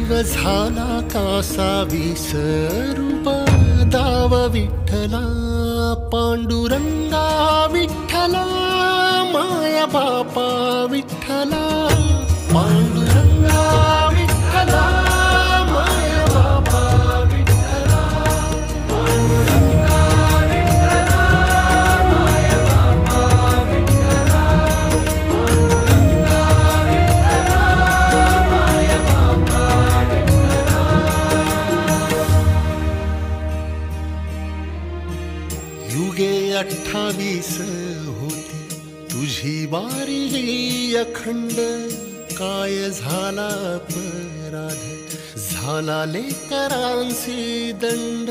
जीव झाला कासा विसरू दाव विठ्ठला पांडुरंगा विठ्ठला माया बापा विठ्ठला पांडुरंगा विठ्ठला माया बापा विठ्ठला पांडुरंगा विठ्ठला माया बापा विठ्ठला पांडुरंगा विठ्ठला माया बापा विठ्ठला। युगे 28 होती तुझी वारी अखंड काय झाला अपराध झाला लेकरांचे दंड।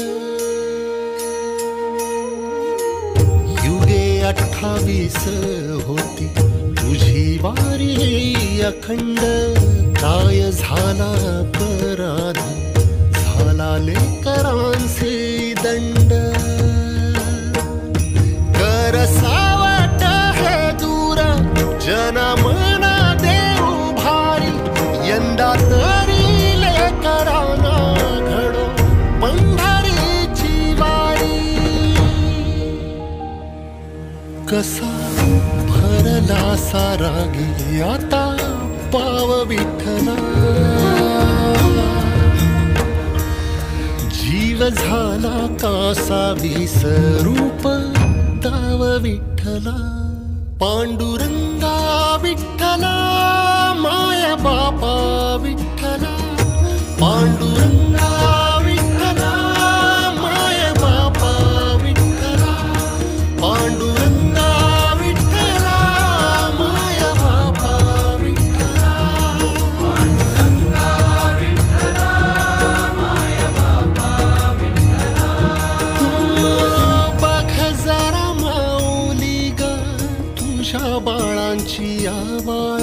युगे 28 होती तुझी वारी अखंड काय झाला अपराध झाला लेकरांचे दंड। कर सावट हे दूर जनमना देऊ भारी यंदा तरी लेकरांना घडो पंढरीची वारी। कसा भरला सारा गे आता पाव विठ्ठला जीव झाला कासा विसरूप दाव विठ्ठला पांडुरंगा विठ्ठला माया बापा विठ्ठला पांडुरंगा विठ्ठला माया बापा विठ्ठला पांडुरंगा विठ्ठला माया बापा विठ्ठला पांडुरंगा विठ्ठला माया बापा विठ्ठला। बघ जरा माऊली ग तुझ्या बाळांची आवाळ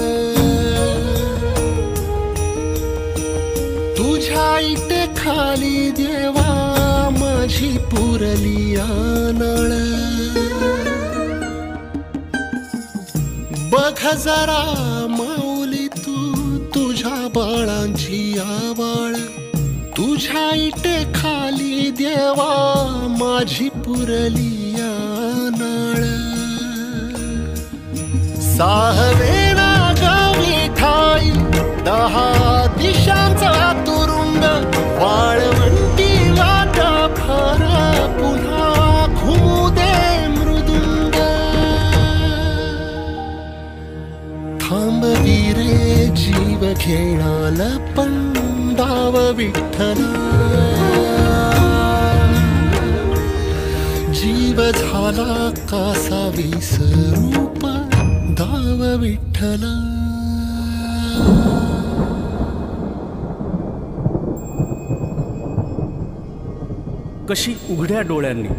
तुझ्या इथे खाली देवा माझी पुरली नाळ। बघ जरा माऊली तू तुझ्या बाळांची आवाळ तुझ्या इथे खाली देवा माझी पुरली नाळ। साहवेना गावी ठाई 10 दिशांचा तुरुंग वाळवंटी वाटा खर पुन्हा घुमू दे मृदुंग। थांब वीरे जीव घेणाल पण दाव विठ्ठला जीव झाला कासा विसरूप दाव विठ्ठला। कशी उघड्या डोळ्यांनी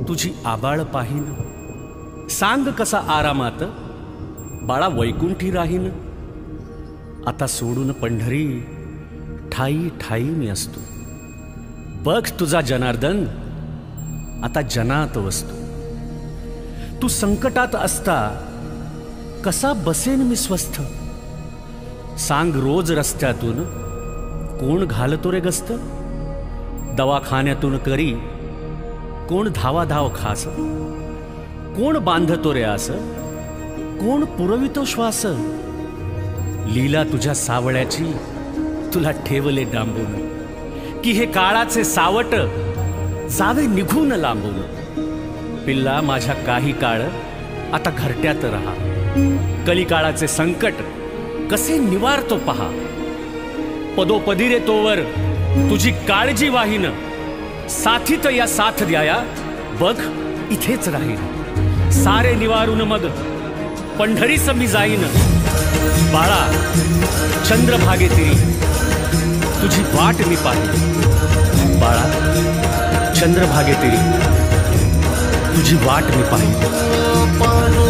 तुझी आबाळ पाहीन सांग कसा आरामात बाळा वैकुंठी राहीन। आता सोडून पंढरी ठाई ठाई मी असतो बघ तुझा जनार्दन आता जनात वसतो। तू संकटात असता कसा बसेन मी स्वस्थ सांग रोज रस्त्यातून कोण घालतो रे गस्त दवाखान्यातून करी कोण धावाधाव खास कोण बांधतो रे आस कोण पुरवितो श्वास। लीला तुझ्या सावळ्याची तुला ठेवले डांबून की हे काळाचे सावट जावे निघून लांबून। पिल्ला माझ्या काही काळ आता घरट्यात रहा कलिकाळाचे संकट कसे निवारतो पहा। पदोपदी रे तोवर तुझी काळजी वाहीन साथीत या साथ द्याया बघ इथेच राहीन। सारे निवारून मग पंढरीस मी जाईन बाळा चंद्रभागे तिरी तुझी वाट मी पाहीन बाळा चंद्रभागे तिरी तुझी वाट मी पाहीन।